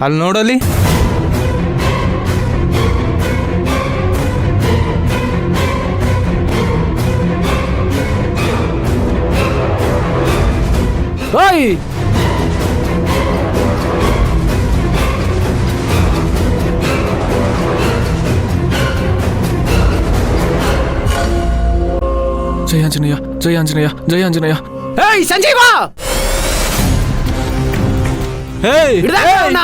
ಅಲ್ಲಿ ನೋಡಲಿ. ಓಯ್ ಜಯ ಆಂಜನೇಯ, ಜಯ ಆಂಜನೇಯ, ಜಯ ಆಂಜನೇಯ. ಏಯ್ ಸಂಜೀವ, ಹಿಡ್ದಾಕ ಅವ್ನ.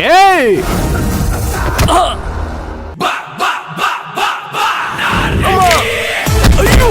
ಏಯ್ ಅಯ್ಯೋ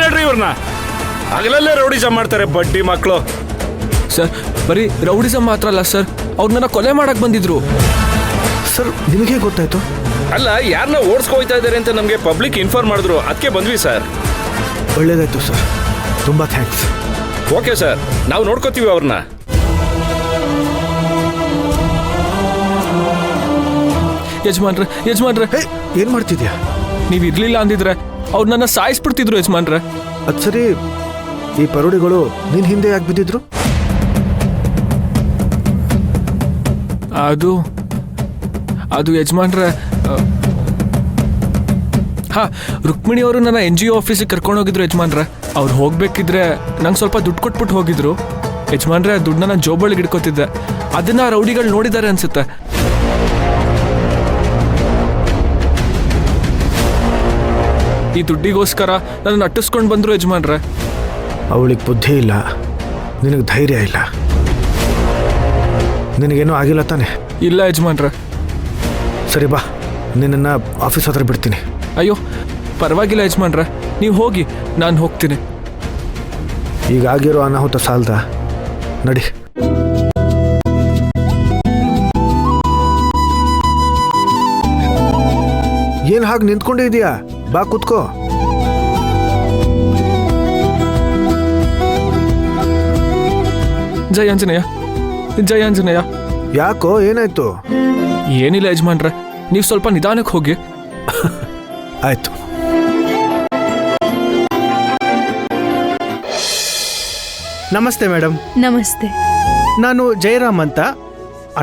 ಹೇಳ್ರಿ ಇವ್ರನ್ನ. ಹಗಲಲ್ಲೇ ರೌಡಿಸಮ್ ಮಾಡ್ತಾರೆ ಬಡ್ಡಿ ಮಕ್ಕಳು. ಸರ್, ಬರೀ ರೌಡಿಸಮ್ ಮಾತ್ರ ಅಲ್ಲ ಸರ್, ಅವ್ರನ್ನ ಕೊಲೆ ಮಾಡಕ್ ಬಂದಿದ್ರು. ಸರ್, ನಿಮಗೆ ಗೊತ್ತಾಯ್ತು? ಅಲ್ಲ, ಯಾರನ್ನ ಓಡಿಸ್ಕೋಯ್ತಾ ಇದ್ದಾರೆ ಅಂತ ನಮಗೆ ಪಬ್ಲಿಕ್ ಇನ್ಫಾರ್ಮ್ ಮಾಡಿದ್ರು, ಅದಕ್ಕೆ ಬಂದ್ವಿ ಸರ್. ಒಳ್ಳೇದಾಯ್ತು ಸರ್, ತುಂಬಾ ಥ್ಯಾಂಕ್ಸ್. ಓಕೆ ಸರ್, ನಾವು ನೋಡ್ಕೋತೀವಿ ಅವ್ರನ್ನ. ಯಜಮಾನ್ರೆ, ಯಜಮಾನ್ರೆ, ಏನ್ ಮಾಡ್ತಿದ್ಯಾ? ನೀವ್ ಇರ್ಲಿಲ್ಲ ಅಂದಿದ್ರೆ ಅವ್ರು ನನ್ನ ಸಾಯಿಸ್ಬಿಡ್ತಿದ್ರು ಯಜಮಾನ್ರೆ. ಅದ್ ಸರಿ, ಈ ಪರೋಡಿಗಳು ನಿನ್ ಹಿಂದೆ ಯಾಕೆ ಬಿದ್ದಿದ್ರು? ಅದು ಯಜಮಾನ್ರೆ, ಹಾ, ರುಕ್ಮಿಣಿ ಅವರು ನನ್ನ NGO ಆಫೀಸಿಗೆ ಕರ್ಕೊಂಡು ಹೋಗಿದ್ರು ಯಜಮಾನ್ರೆ. ಅವ್ರು ಹೋಗ್ಬೇಕಿದ್ರೆ ನಂಗೆ ಸ್ವಲ್ಪ ದುಡ್ಡು ಕೊಟ್ಬಿಟ್ಟು ಹೋಗಿದ್ರು ಯಜಮಾನ್ರೆ. ಆ ದುಡ್ಡನ್ನ ನಾನು ಜೋಬಳಿಗೆ ಇಟ್ಕೋತಿದ್ದೆ, ಅದನ್ನ ರೌಡಿಗಳು ನೋಡಿದ್ದಾರೆ ಅನ್ಸುತ್ತೆ. ಈ ದುಡ್ಡಿಗೋಸ್ಕರ ನನ್ನ ನಟ್ಟಿಸ್ಕೊಂಡು ಬಂದ್ರು ಯಜಮಾನ್ರೆ. ಅವಳಿಗೆ ಬುದ್ಧಿ ಇಲ್ಲ, ನಿನಗೆ ಧೈರ್ಯ ಇಲ್ಲ. ನಿನಗೇನೂ ಆಗಿಲ್ಲ ತಾನೆ? ಇಲ್ಲ ಯಜಮಾನ್ರೆ. ಸರಿ ಬಾ, ನಿನ್ನನ್ನು ಆಫೀಸ್ ಹತ್ರ ಬಿಡ್ತೀನಿ. ಅಯ್ಯೋ ಪರವಾಗಿಲ್ಲ ಯಜಮಾನ್ರೆ, ನೀವು ಹೋಗಿ, ನಾನು ಹೋಗ್ತೀನಿ. ಈಗ ಆಗಿರೋ ಅನಾಹುತ ಸಾಲ್ದ, ನಡಿ. ಏನು ಹಾಗೆ ನಿಂತ್ಕೊಂಡೇ ಇದೆಯಾ? ಬಾ ಕೂತ್ಕೋ. ಜೈ ಆಂಜನೇಯ, ಜೈ ಆಂಜನೇಯ. ಯಾಕೋ, ಏನಾಯ್ತು? ಏನಿಲ್ಲ ಯಜಮಾನ್ರೆ, ನೀವು ಸ್ವಲ್ಪ ನಿಧಾನಕ್ಕೆ ಹೋಗಿ. ಆಯ್ತು. ನಮಸ್ತೆ ಮೇಡಮ್. ನಮಸ್ತೆ. ನಾನು ಜಯರಾಮ್ ಅಂತ,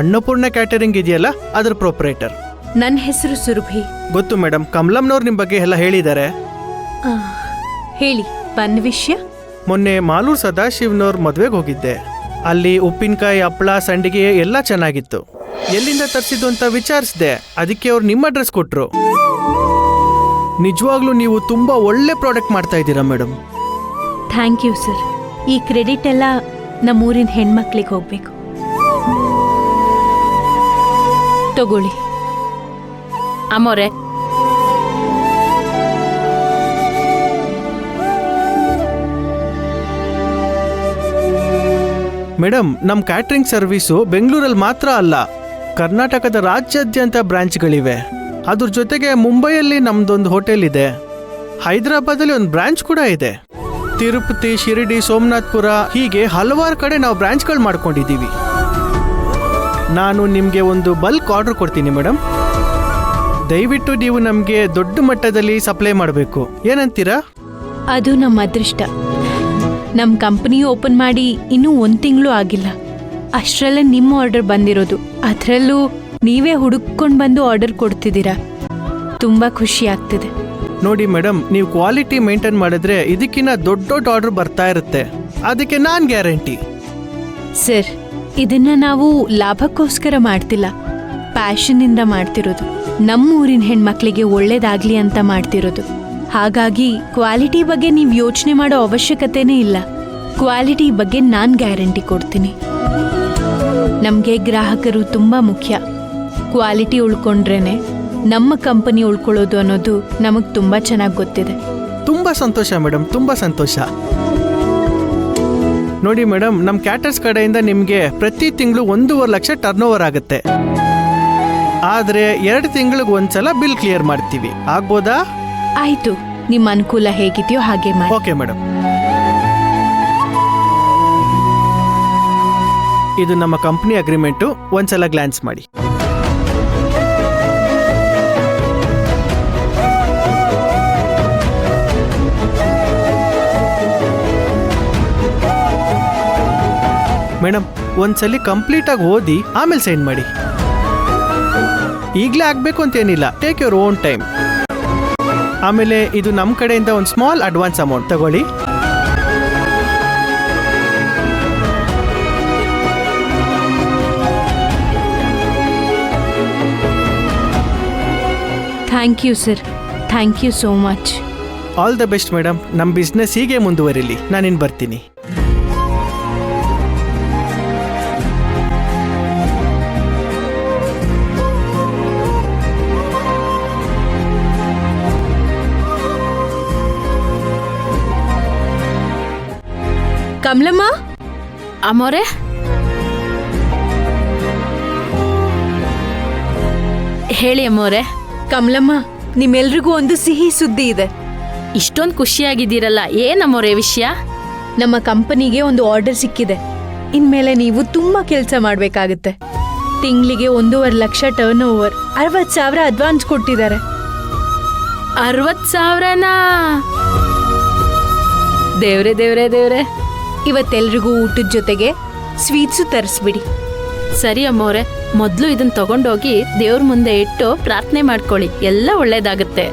ಅನ್ನಪೂರ್ಣ ಕ್ಯಾಟರಿಂಗ್ ಇದೆಯಲ್ಲ ಅದರ ಪ್ರೊಪರೇಟರ್. ನನ್ನ ಹೆಸರು ಸುರಭಿ. ಗೊತ್ತು ಮೇಡಮ್, ಕಮಲಮ್ನವ್ರು ನಿಮ್ಮ ಬಗ್ಗೆ ಎಲ್ಲ ಹೇಳಿದ್ದಾರೆ. ಹೇಳಿ, ಬಂದ ವಿಷಯ? ಮೊನ್ನೆ ಮಾಲೂರು ಸದಾಶಿವ್ನವ್ರ ಮದುವೆಗೆ ಹೋಗಿದ್ದೆ. ಅಲ್ಲಿ ಉಪ್ಪಿನಕಾಯಿ, ಹಪ್ಪಳ, ಸಂಡಿಗೆ ಎಲ್ಲ ಚೆನ್ನಾಗಿತ್ತು. ಎಲ್ಲಿಂದ ತರಿಸಿದ್ದು ಅಂತ ವಿಚಾರಿಸಿದೆ. ಅದಕ್ಕೆ ಅವ್ರು ನಿಮ್ಮ ಅಡ್ರೆಸ್ ಕೊಟ್ಟರು. ನಿಜವಾಗ್ಲೂ ನೀವು ತುಂಬ ಒಳ್ಳೆ ಪ್ರಾಡಕ್ಟ್ ಮಾಡ್ತಾ ಇದ್ದೀರಾ ಮೇಡಮ್. Thank you sir. ಈ ಕ್ರೆಡಿಟ್ ಎಲ್ಲ ನಮ್ಮೂರಿನ ಹೆಣ್ಮಕ್ಳಿಗೆ ಹೋಗ್ಬೇಕು. ತಗೊಳ್ಳಿ. ಅಮ್ಮೋರೆ, ಮೇಡಮ್, ನಮ್ಮ ಕ್ಯಾಟ್ರಿಂಗ್ ಸರ್ವಿಸು ಬೆಂಗಳೂರಲ್ಲಿ ಮಾತ್ರ ಅಲ್ಲ, ಕರ್ನಾಟಕದ ರಾಜ್ಯಾದ್ಯಂತ ಬ್ರಾಂಚ್ಗಳಿವೆ. ಅದ್ರ ಜೊತೆಗೆ ಮುಂಬೈಯಲ್ಲಿ ನಮ್ದೊಂದು ಹೋಟೆಲ್ ಇದೆ. ಹೈದರಾಬಾದಲ್ಲಿ ಒಂದು ಬ್ರಾಂಚ್ ಕೂಡ ಇದೆ. ತಿರುಪತಿ, ಶಿರಡಿ, ಸೋಮನಾಥ್ಪುರ ಹೀಗೆ ಹಲವಾರು ಕಡೆ ನಾವು ಬ್ರಾಂಚ್ಗಳು ಮಾಡ್ಕೊಂಡಿದ್ದೀವಿ. ನಾನು ನಿಮಗೆ ಒಂದು ಬಲ್ಕ್ ಆರ್ಡರ್ ಕೊಡ್ತೀನಿ ಮೇಡಮ್. ದಯವಿಟ್ಟು ನೀವು ನಮಗೆ ದೊಡ್ಡ ಮಟ್ಟದಲ್ಲಿ ಸಪ್ಲೈ ಮಾಡಬೇಕು. ಏನಂತೀರಾ? ಅದು ನಮ್ಮ ಅದೃಷ್ಟ. ನಮ್ಮ ಕಂಪನಿ ಓಪನ್ ಮಾಡಿ ಇನ್ನೂ 1 ತಿಂಗಳು ಆಗಿಲ್ಲ. ಅಷ್ಟರಲ್ಲೇ ನಿಮ್ಮ ಆರ್ಡರ್ ಬಂದಿರೋದು. ಅದರಲ್ಲೂ ನೀವೇ ಹುಡುಕೊಂಡು ಬಂದು ಆರ್ಡರ್ ಕೊಡ್ತಿದ್ದೀರಾ. ತುಂಬ ಖುಷಿ ಆಗ್ತಿದೆ. ನೋಡಿ ಮೇಡಮ್, ನೀವು ಕ್ವಾಲಿಟಿ ಮೇಂಟೈನ್ ಮಾಡಿದ್ರೆ ಇದಕ್ಕಿಂತ ದೊಡ್ಡ ದೊಡ್ಡ ಆರ್ಡರ್ ಬರ್ತಾ ಇರುತ್ತೆ. ಅದಕ್ಕೆ ನಾನು ಗ್ಯಾರಂಟಿ. ಸರ್, ಇದನ್ನ ನಾವು ಲಾಭಕ್ಕೋಸ್ಕರ ಮಾಡ್ತಿಲ್ಲ, ಪ್ಯಾಷನ್ನಿಂದ ಮಾಡ್ತಿರೋದು. ನಮ್ಮೂರಿನ ಹೆಣ್ಮಕ್ಳಿಗೆ ಒಳ್ಳೇದಾಗ್ಲಿ ಅಂತ ಮಾಡ್ತಿರೋದು. ಹಾಗಾಗಿ ಕ್ವಾಲಿಟಿ ಬಗ್ಗೆ ನೀವು ಯೋಚನೆ ಮಾಡೋ ಅವಶ್ಯಕತೆನೇ ಇಲ್ಲ. ಕ್ವಾಲಿಟಿ ಬಗ್ಗೆ ನಾನು ಗ್ಯಾರಂಟಿ ಕೊಡ್ತೀನಿ. ನಮಗೆ ಗ್ರಾಹಕರು ತುಂಬ ಮುಖ್ಯ. ಕ್ವಾಲಿಟಿ ಉಳ್ಕೊಂಡ್ರೇನೆ ನಮ್ಮ ಕಂಪನಿ ಉಳ್ಕೊಳ್ಳೋದು ಅನ್ನೋದು ನಮಗೆ ತುಂಬ ಚೆನ್ನಾಗಿ ಗೊತ್ತಿದೆ. ತುಂಬ ಸಂತೋಷ ಮೇಡಮ್, ತುಂಬ ಸಂತೋಷ. ನೋಡಿ ಮೇಡಮ್, ನಮ್ಮ ಕ್ಯಾಟರ್ಸ್ ಕಡೆಯಿಂದ ನಿಮಗೆ ಪ್ರತಿ ತಿಂಗಳು 1.5 ಲಕ್ಷ ಟರ್ನ್ ಓವರ್ ಆಗುತ್ತೆ. ಆದರೆ 2 ತಿಂಗಳಿಗೆ ಒಂದ್ಸಲ ಬಿಲ್ ಕ್ಲಿಯರ್ ಮಾಡ್ತೀವಿ. ಆಗ್ಬೋದಾ? ಆಯ್ತು, ನಿಮ್ಮ ಅನುಕೂಲ ಹೇಗಿದೆಯೋ ಹಾಗೆ ಮಾಡಿ. Okay madam. ಇದು ನಮ್ಮ ಕಂಪ್ನಿ ಅಗ್ರಿಮೆಂಟು. ಒಂದ್ಸಲ ಗ್ಲಾನ್ಸ್ ಮಾಡಿ. ಮೇಡಮ್, ಒಂದ್ಸಲಿ ಕಂಪ್ಲೀಟಾಗಿ ಓದಿ ಆಮೇಲೆ ಸೈನ್ ಮಾಡಿ. ಈಗಲೇ ಆಗಬೇಕು ಅಂತೇನಿಲ್ಲ, ಟೇಕ್ ಯುವರ್ ಓನ್ ಟೈಮ್. ಆಮೇಲೆ ಇದು ನಮ್ಮ ಕಡೆಯಿಂದ ಒಂದು ಸ್ಮಾಲ್ ಅಡ್ವಾನ್ಸ್ ಅಮೌಂಟ್ ತಗೊಳ್ಳಿ. Thank you sir, thank you so much. All the best madam. ನಮ್ಮ ಬಿಸ್ನೆಸ್ ಹೀಗೆ ಮುಂದುವರಿಲಿ. ನಾನಿನ್ನು ಬರ್ತೀನಿ. ಕಮಲಮ್ಮ. ಅಮ್ಮೋರೆ, ಹೇಳಿ ಅಮ್ಮೋರೆ. ಕಮಲಮ್ಮ, ನಿಮ್ಮೆಲ್ರಿಗೂ ಒಂದು ಸಿಹಿ ಸುದ್ದಿ ಇದೆ. ಇಷ್ಟೊಂದು ಖುಷಿಯಾಗಿದ್ದೀರಲ್ಲ, ಏನಮ್ಮೋರೆ ವಿಷಯ? ನಮ್ಮ ಕಂಪನಿಗೆ ಒಂದು ಆರ್ಡರ್ ಸಿಕ್ಕಿದೆ. ಇನ್ಮೇಲೆ ನೀವು ತುಂಬಾ ಕೆಲಸ ಮಾಡಬೇಕಾಗುತ್ತೆ. ತಿಂಗಳಿಗೆ 1.5 ಲಕ್ಷ ಟರ್ನ್ ಓವರ್, 60,000 ಅಡ್ವಾನ್ಸ್ ಕೊಟ್ಟಿದ್ದಾರೆ. 60,000ನಾ? ದೇವ್ರೆ ದೇವ್ರೆ ದೇವ್ರೆ. ಇವತ್ತೆಲ್ರಿಗೂ ಊಟದ ಜೊತೆಗೆ ಸ್ವೀಟ್ಸು ತರಿಸ್ಬಿಡಿ. ಸರಿ ಅಮ್ಮೋರೆ, ಮೊದಲು ಇದನ್ನ ತಗೊಂಡೋಗಿ ದೇವ್ರ ಮುಂದೆ ಇಟ್ಟು ಪ್ರಾರ್ಥನೆ ಮಾಡ್ಕೊಳ್ಳಿ. ಎಲ್ಲ ಒಳ್ಳೇದಾಗುತ್ತೆ.